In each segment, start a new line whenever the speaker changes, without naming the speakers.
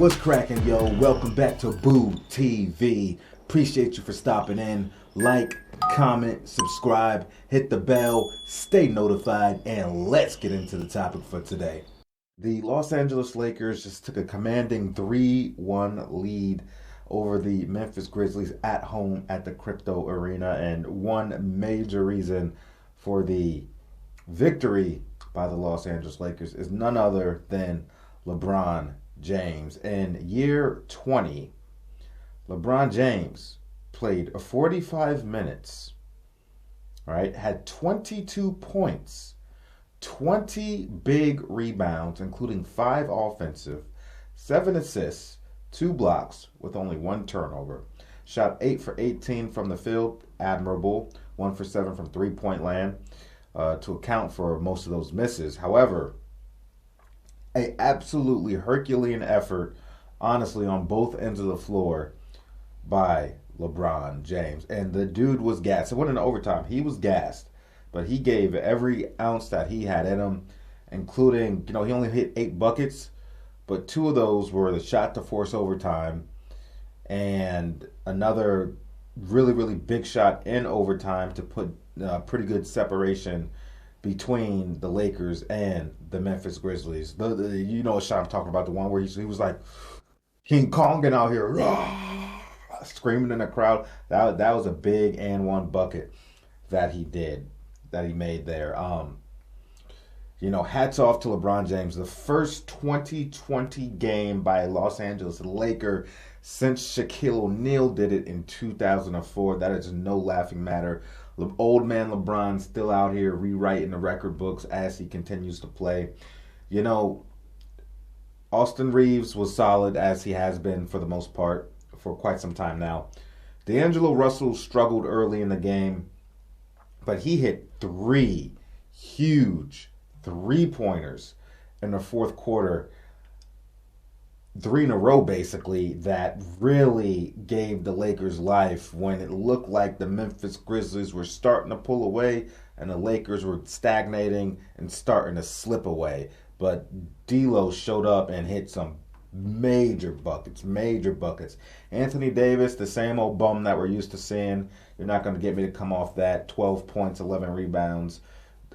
What's cracking, yo? Welcome back to Boo TV. Appreciate you for stopping in. Like, comment, subscribe, hit the bell, stay notified, and let's get into the topic for today. The Los Angeles Lakers just took a commanding 3-1 lead over the Memphis Grizzlies at home at the Crypto Arena, and one major reason for the victory by the Los Angeles Lakers is none other than LeBron James. In year 20, LeBron James played 45 minutes, right? Had 22 points, 20 big rebounds, including 5 offensive, 7 assists, 2 blocks with only 1 turnover. Shot 8 for 18 from the field, admirable. 1 for 7 from three-point land to account for most of those misses. However, a absolutely Herculean effort, honestly, on both ends of the floor by LeBron James. And the dude was gassed. It wasn't in overtime. He was gassed. But he gave every ounce that he had in him, including, he only hit 8 buckets, but 2 of those were the shot to force overtime and another really, really big shot in overtime to put pretty good separation between the Lakers and the Memphis Grizzlies. You know what shot I'm talking about, the one where he was like King Konging out here, rah, screaming in the crowd. That was a big and one bucket that he made there. Hats off to LeBron James. The first 2020 game by a Los Angeles Laker since Shaquille O'Neal did it in 2004. That is no laughing matter. Old man LeBron still out here rewriting the record books as he continues to play. Austin Reeves was solid, as he has been for the most part for quite some time now. D'Angelo Russell struggled early in the game, but he hit 3 huge three-pointers in the fourth quarter, 3 in a row basically, that really gave the Lakers life when it looked like the Memphis Grizzlies were starting to pull away and the Lakers were stagnating and starting to slip away. But D'Lo showed up and hit some major buckets. Anthony Davis, the same old bum that we're used to seeing. You're not going to get me to come off that. 12 points, 11 rebounds,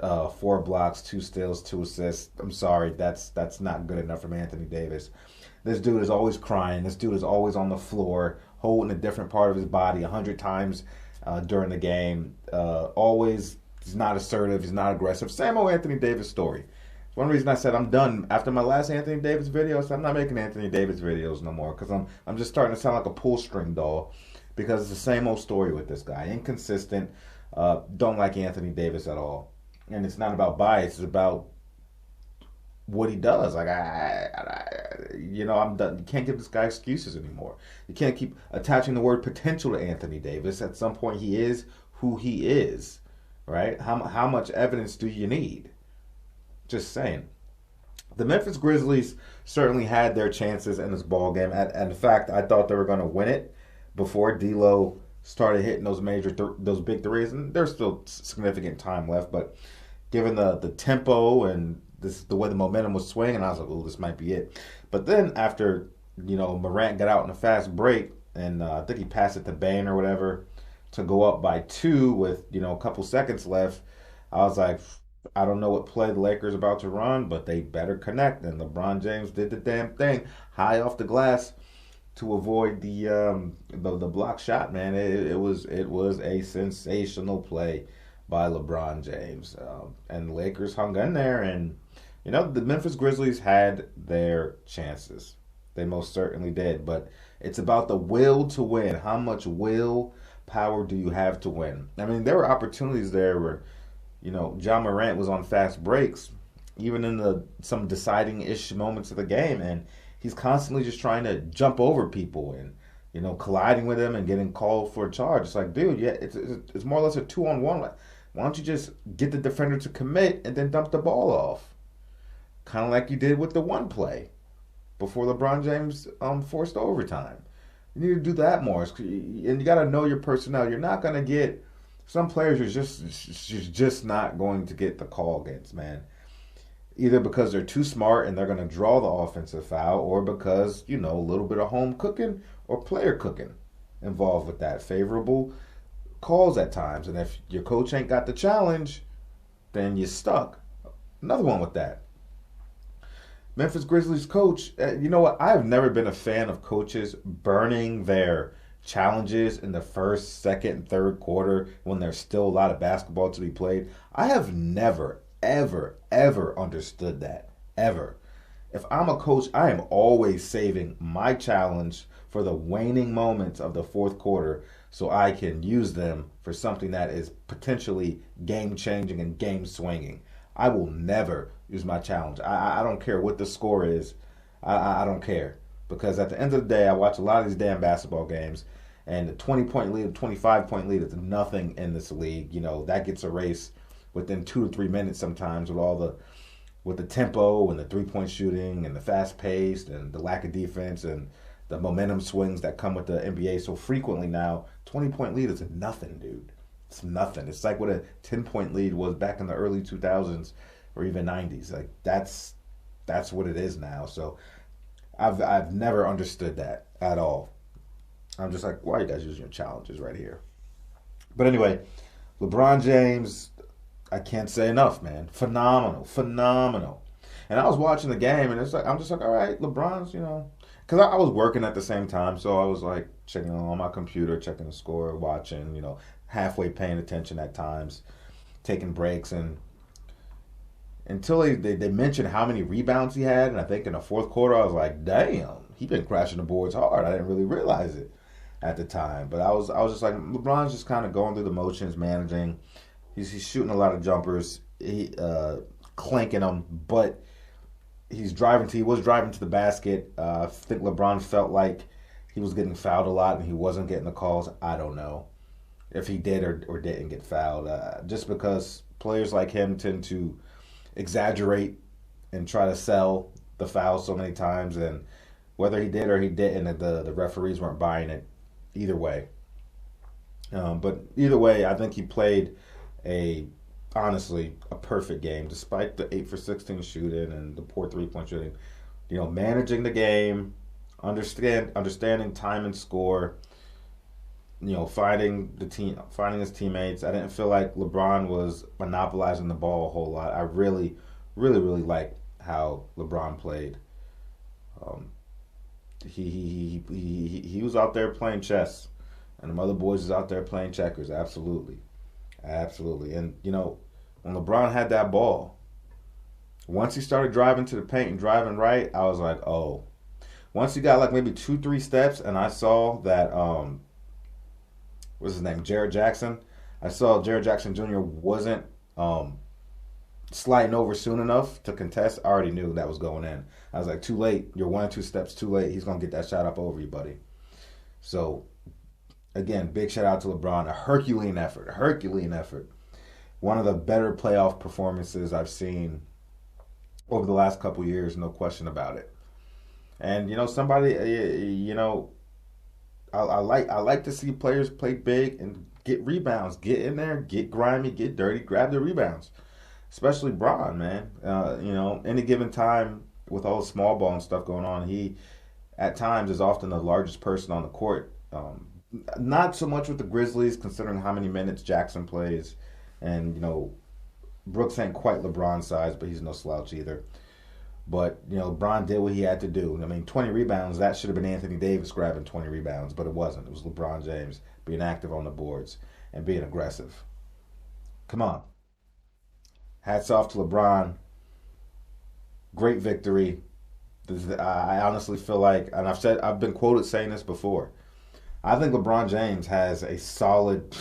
4 blocks, 2 steals, 2 assists. I'm sorry, that's not good enough from Anthony Davis. This dude is always crying. This dude is always on the floor, holding a different part of his body 100 times during the game. Always, he's not assertive. He's not aggressive. Same old Anthony Davis story. One reason I said I'm done after my last Anthony Davis video, so I'm not making Anthony Davis videos no more because I'm just starting to sound like a pull string doll because it's the same old story with this guy. Inconsistent. Don't like Anthony Davis at all. And it's not about bias. It's about what he does. Like I'm done. You can't give this guy excuses anymore. You can't keep attaching the word potential to Anthony Davis. At some point, he is who he is, right? How much evidence do you need? Just saying. The Memphis Grizzlies certainly had their chances in this ball game. And in fact, I thought they were going to win it before D'Lo started hitting those those big threes. And there's still significant time left, but given the tempo and the way the momentum was swinging, I was like, "Oh, this might be it." But then after Morant got out in a fast break, and I think he passed it to Bain or whatever to go up by 2 with a couple seconds left, I was like, I don't know what play the Lakers are about to run, but they better connect. And LeBron James did the damn thing, high off the glass, to avoid the block shot. Man, it was a sensational play by LeBron James, and the Lakers hung in there. And the Memphis Grizzlies had their chances. They most certainly did. But it's about the will to win. How much will power do you have to win? I mean, there were opportunities there where John Morant was on fast breaks, even in some deciding-ish moments of the game, and he's constantly just trying to jump over people and colliding with them and getting called for a charge. It's like, dude, yeah, it's more or less a 2-on-1. Why don't you just get the defender to commit and then dump the ball off? Kind of like you did with the one play before LeBron James forced overtime. You need to do that more, and you got to know your personnel. You're not going to get some players. You're just not going to get the call against, man. either because they're too smart and they're going to draw the offensive foul, or because, a little bit of home cooking or player cooking involved with that. Favorable calls at times. And if your coach ain't got the challenge, then you're stuck. Another one with that. Memphis Grizzlies coach, you know what? I have never been a fan of coaches burning their challenges in the first, second, and third quarter when there's still a lot of basketball to be played. I have never, ever, ever understood that. Ever. If I'm a coach, I am always saving my challenge for the waning moments of the fourth quarter so I can use them for something that is potentially game changing and game swinging. I will never use my challenge. I don't care what the score is. I don't care. Because at the end of the day, I watch a lot of these damn basketball games, and the 20-point lead, 25-point lead is nothing in this league. That gets erased within 2 to 3 minutes sometimes with the tempo and the three-point shooting and the fast pace and the lack of defense and the momentum swings that come with the NBA so frequently now. 20-point lead is nothing, dude. It's nothing. It's like what a 10-point lead was back in the early 2000s or even 90s. Like that's what it is now. So I've never understood that at all. I'm just like, why are you guys using your challenges right here? But anyway, LeBron James, I can't say enough, man. Phenomenal. And I was watching the game, and I'm just like, all right, LeBron's, because I was working at the same time, so I was like checking on my computer, checking the score, watching, halfway paying attention at times, taking breaks, and until they mentioned how many rebounds he had, and I think in the fourth quarter I was like, damn, he been crashing the boards hard. I didn't really realize it at the time, but I was just like, LeBron's just kind of going through the motions, managing. He's shooting a lot of jumpers, clanking them, but he was driving to the basket. I think LeBron felt like he was getting fouled a lot and he wasn't getting the calls. I don't know if he did or didn't get fouled. Just because players like him tend to exaggerate and try to sell the foul so many times, and whether he did or he didn't, the referees weren't buying it either way. But either way, I think he played honestly a perfect game, despite the 8 for 16 shooting and the poor 3-point shooting. Managing the game, understanding time and score. Finding his teammates. I didn't feel like LeBron was monopolizing the ball a whole lot. I really, really, really liked how LeBron played. He was out there playing chess, and the other boys was out there playing checkers. Absolutely. And when LeBron had that ball, once he started driving to the paint and driving right, I was like, oh. Once he got like maybe 2-3 steps, and I saw that what's his name, Jared Jackson. I saw Jared Jackson Jr. wasn't sliding over soon enough to contest. I already knew that was going in. I was like, too late. You're 1 or 2 steps too late. He's gonna get that shot up over you, buddy. So again, big shout out to LeBron. A Herculean effort. One of the better playoff performances I've seen over the last couple years, no question about it. And I like to see players play big and get rebounds, get in there, get grimy, get dirty, grab the rebounds. Especially Bron, man. Any given time with all the small ball and stuff going on, he at times is often the largest person on the court. Not so much with the Grizzlies, considering how many minutes Jackson plays, and Brooks ain't quite LeBron's size, but he's no slouch either. But, LeBron did what he had to do. 20 rebounds, that should have been Anthony Davis grabbing 20 rebounds, but it wasn't. It was LeBron James being active on the boards and being aggressive. Come on. Hats off to LeBron. Great victory. I honestly feel like, and I've been quoted saying this before, I think LeBron James has a solid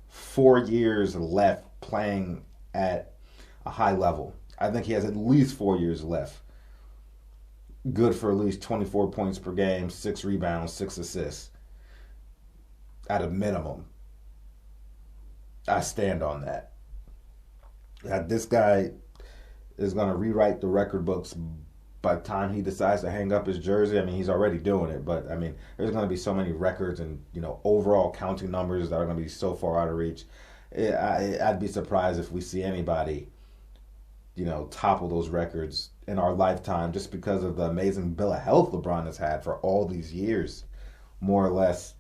4 years left playing at a high level. I think he has at least 4 years left. Good for at least 24 points per game, 6 rebounds, 6 assists. At a minimum. I stand on that. This guy is going to rewrite the record books by the time he decides to hang up his jersey. He's already doing it, but there's going to be so many records and overall counting numbers that are going to be so far out of reach. I'd be surprised if we see anybody topple those records in our lifetime just because of the amazing bill of health LeBron has had for all these years, more or less.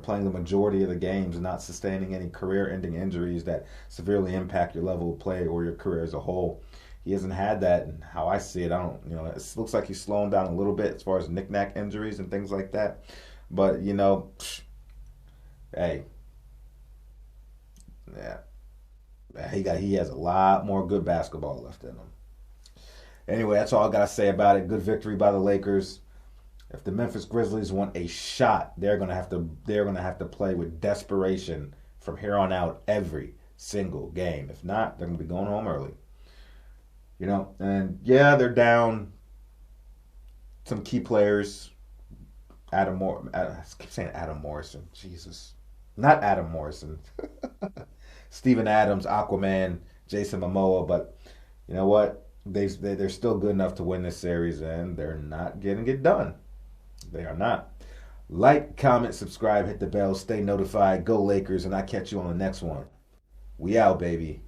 Playing the majority of the games and not sustaining any career-ending injuries that severely impact your level of play or your career as a whole. He hasn't had that, and how I see it, I don't. It looks like he's slowing down a little bit as far as knick-knack injuries and things like that. But hey, yeah, he has a lot more good basketball left in him. Anyway, that's all I gotta say about it. Good victory by the Lakers. If the Memphis Grizzlies want a shot, they're gonna have to play with desperation from here on out every single game. If not, they're gonna be going home early. And yeah, they're down some key players. I keep saying Adam Morrison. Jesus, not Adam Morrison. Steven Adams, Aquaman, Jason Momoa, but you know what? They're still good enough to win this series, and they're not getting it done. They are not. Like, comment, subscribe, hit the bell, stay notified. Go Lakers, and I'll catch you on the next one. We out, baby.